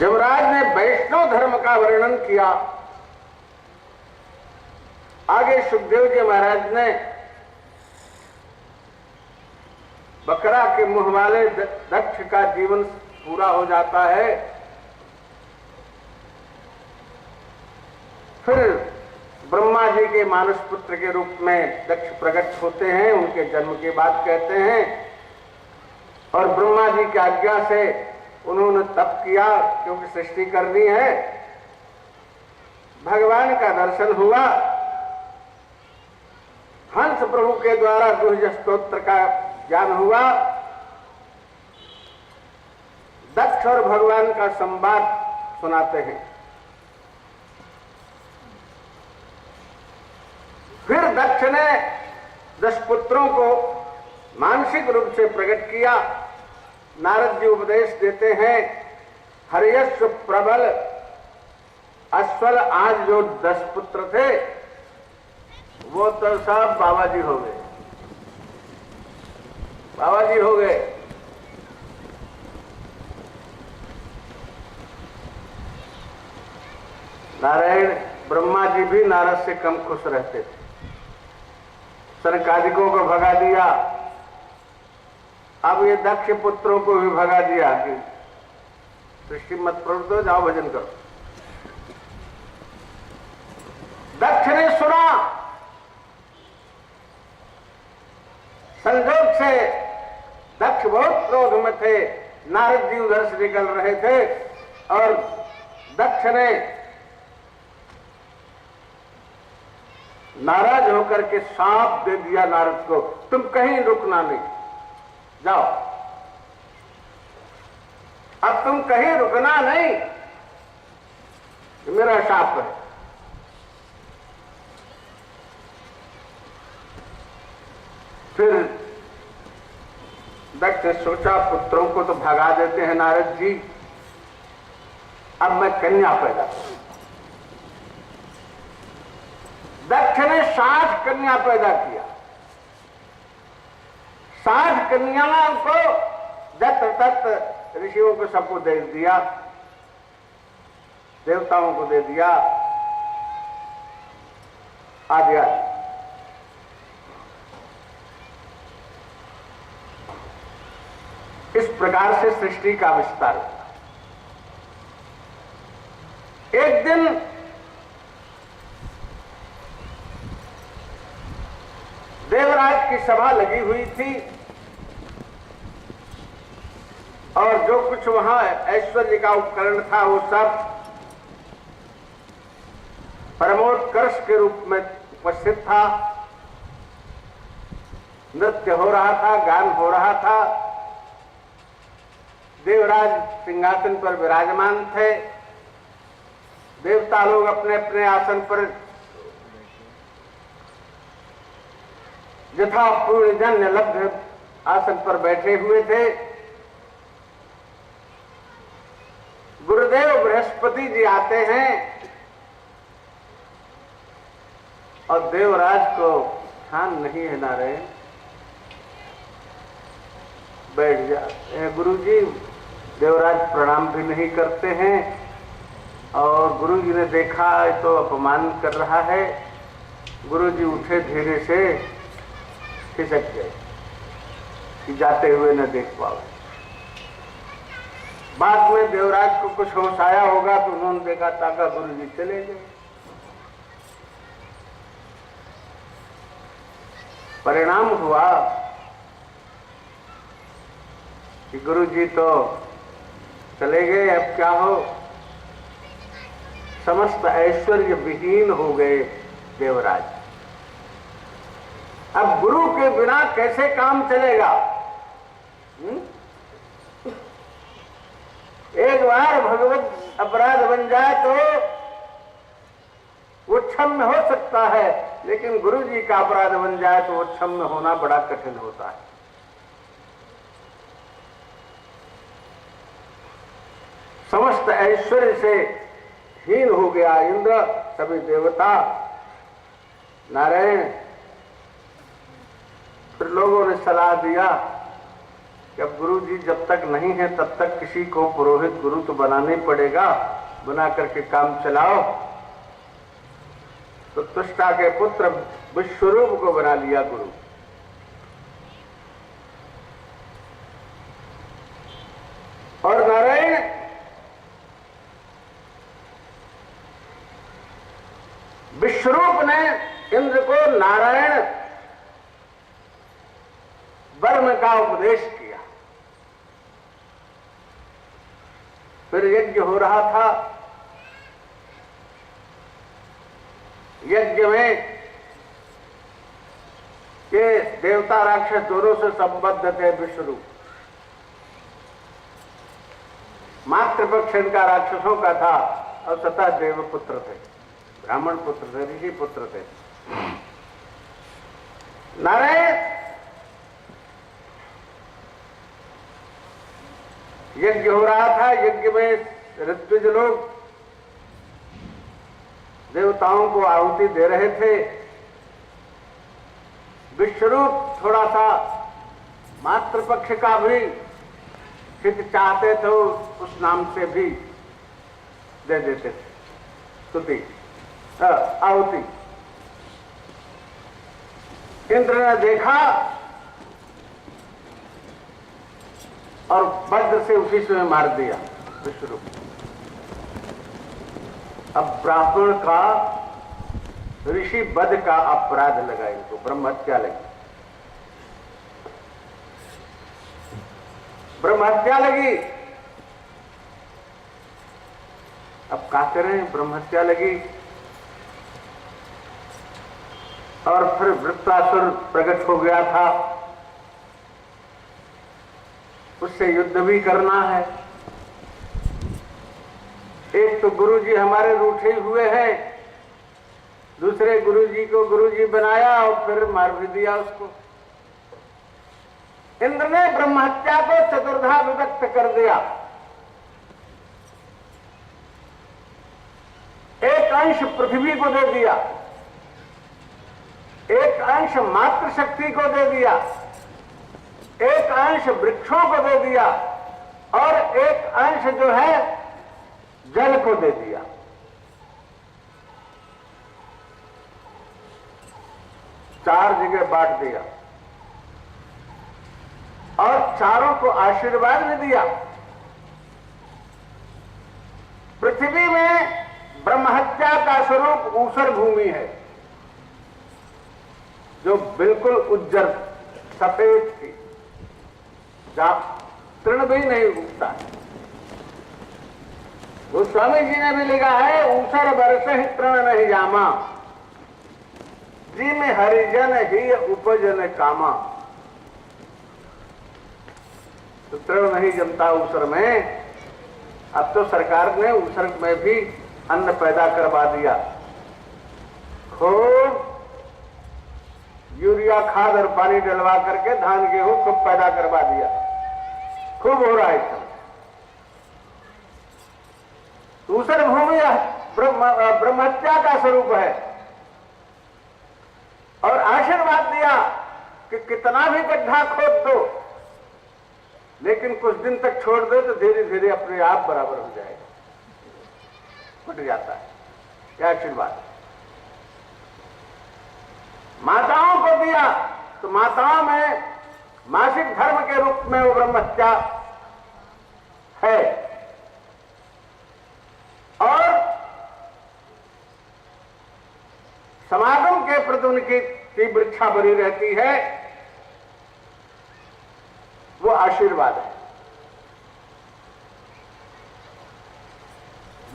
यमराज ने वैष्णव धर्म का वर्णन किया। आगे सुखदेव जी महाराज ने बकरा के मुंह वाले दक्ष का जीवन पूरा हो जाता है। फिर ब्रह्मा जी के मानस पुत्र के रूप में दक्ष प्रकट होते हैं, उनके जन्म की बात कहते हैं। और ब्रह्मा जी की आज्ञा से उन्होंने तप किया, क्योंकि सृष्टि करनी है। भगवान का दर्शन हुआ। हंस प्रभु के द्वारा दुह्य स्तोत्र का ज्ञान हुआ। दक्ष और भगवान का संवाद सुनाते हैं। फिर दक्ष ने 10 पुत्रों को मानसिक रूप से प्रकट किया। नारद जी उपदेश देते हैं, हर्यश्व प्रबल अश्वल। आज जो 10 पुत्र थे वो तो सब बाबा जी हो गए, बाबा जी हो गए। नारायण ब्रह्मा जी भी नारद से कम खुश रहते थे। सनकादिकों को भगा दिया, अब ये दक्ष पुत्रों को भी भगा दिया कि सृष्टि मत प्रवृत्त हो, जाओ भजन करो। दक्ष ने सुना, संजोग से दक्ष बहुत क्रोध में थे। नारद जी उधर से निकल रहे थे और दक्ष ने नाराज होकर के शाप दे दिया नारद को, तुम कहीं रुकना नहीं, जाओ, अब तुम कहीं रुकना नहीं, मेरा शाप है। फिर दक्ष ने सोचा, पुत्रों को तो भगा देते हैं नारद जी, अब मैं कन्या पैदा करूं। दक्ष ने 60 कन्या पैदा किया। 60 कन्याओं को जत्र तत्र ऋषियों को सबको दे दिया, देवताओं को दे दिया, आदि। इस प्रकार से सृष्टि का विस्तार हुआ। एक दिन देवराज की सभा लगी हुई थी और जो कुछ वहां ऐश्वर्य का उपकरण था वो सब परमोत्कर्ष के रूप में उपस्थित था। नृत्य हो रहा था, गान हो रहा था। देवराज सिंहासन पर विराजमान थे। देवता लोग अपने अपने आसन पर यथा पूर्णजन्य लब्ध आसन पर बैठे हुए थे। गुरुदेव बृहस्पति जी आते हैं और देवराज को ध्यान नहीं है नारायण, बैठ जाते गुरु जी। देवराज प्रणाम भी नहीं करते हैं और गुरु जी ने देखा तो अपमान कर रहा है। गुरु जी उठे, धीरे से खिसक गए कि जाते हुए न देख पाओ। बाद में देवराज को कुछ होश आया होगा तो उन्होंने देखा, ताका गुरु जी चले गए। परिणाम हुआ कि गुरु जी तो चले गए, अब क्या हो, समस्त ऐश्वर्य विहीन हो गए देवराज। अब गुरु के बिना कैसे काम चलेगा? एक बार भगवत अपराध बन जाए तो वो क्षम्य हो सकता है, लेकिन गुरु जी का अपराध बन जाए तो वो क्षम्य होना बड़ा कठिन होता है। समस्त ऐश्वर्य से हीन हो गया इंद्र, सभी देवता, नारायण। फिर लोगों ने सलाह दिया कि अब गुरु जी जब तक नहीं है तब तक किसी को पुरोहित गुरु तो बनाना ही पड़ेगा, बना करके काम चलाओ। तो तुष्टा के पुत्र विश्वरूप को बना लिया गुरु। और नारायण विश्वरूप ने इंद्र को नारायण ब्रह्म का उपदेश किया। फिर यज्ञ हो रहा था। यज्ञ में ये देवता राक्षस दोनों से संबद्ध थे विश्वरूप। मातृपक्ष इनका राक्षसों का था और स्वतः देवपुत्र थे, ब्राह्मण पुत्र थे, ऋषि पुत्र थे। नारायण यज्ञ हो रहा था। यज्ञ में ऋत्विज लोग देवताओं को आहुति दे रहे थे। विश्वरूप थोड़ा सा मातृपक्ष का भी हित चाहते थे, उस नाम से भी दे देते थे स्तुति आहुति। इंद्र ने देखा और वज्र से उसी समय मार दिया विश्वरूप। अब ब्राह्मण का ऋषि वध का अपराध लगा, इनको ब्रह्म हत्या लगी। ब्रह्म हत्या लगी। अब क्या करें, ब्रह्म हत्या लगी। और फिर वृत्रासुर प्रकट हो गया था, उससे युद्ध भी करना है। एक तो गुरुजी हमारे रूठे हुए हैं, दूसरे गुरुजी को गुरुजी बनाया और फिर मार भी दिया उसको। इंद्र ने ब्रह्म हत्या को चतुर्धा विभक्त कर दिया। एक अंश पृथ्वी को दे दिया, एक अंश मातृशक्ति को दे दिया, एक अंश वृक्षों को दे दिया और एक अंश जो है जल को दे दिया। चार जगह बांट दिया और चारों को आशीर्वाद भी दिया। पृथ्वी में ब्रह्महत्या का स्वरूप ऊसर भूमि है, जो बिल्कुल उज्जर सफेद थी, जहां तृण भी नहीं उगता है। गोस्वामी जी ने भी लिखा है, ऊसर बरस ही तृण नहीं जामा, जी में हरिजन ही उपजन कामा। तो तृण नहीं जमता ऊसर में। अब तो सरकार ने ऊसर में भी अन्न पैदा करवा दिया, खूब यूरिया खाद और पानी डलवा करके धान गेहूं खूब पैदा करवा दिया, खूब हो रहा है। ऊसर भूमि ब्रह्महत्या का स्वरूप है। और आशीर्वाद दिया कि कितना भी गड्ढा खोद दो, लेकिन कुछ दिन तक छोड़ दो तो धीरे धीरे अपने आप बराबर हो जाएगा, फट जाता है। क्या आशीर्वाद। माताओं को दिया तो माताओं में मासिक धर्म के रूप में वो ब्रह्महत्या है। और समागम के प्रति उनकी तीव्र इच्छा बनी रहती है, वो आशीर्वाद है।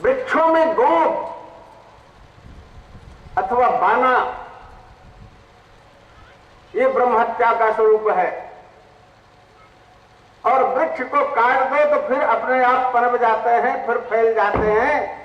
वृक्षों में गोप अथवा बाना, ये ब्रह्महत्या का स्वरूप है। और वृक्ष को काट दो तो फिर अपने आप पनप जाते हैं, फिर फैल जाते हैं।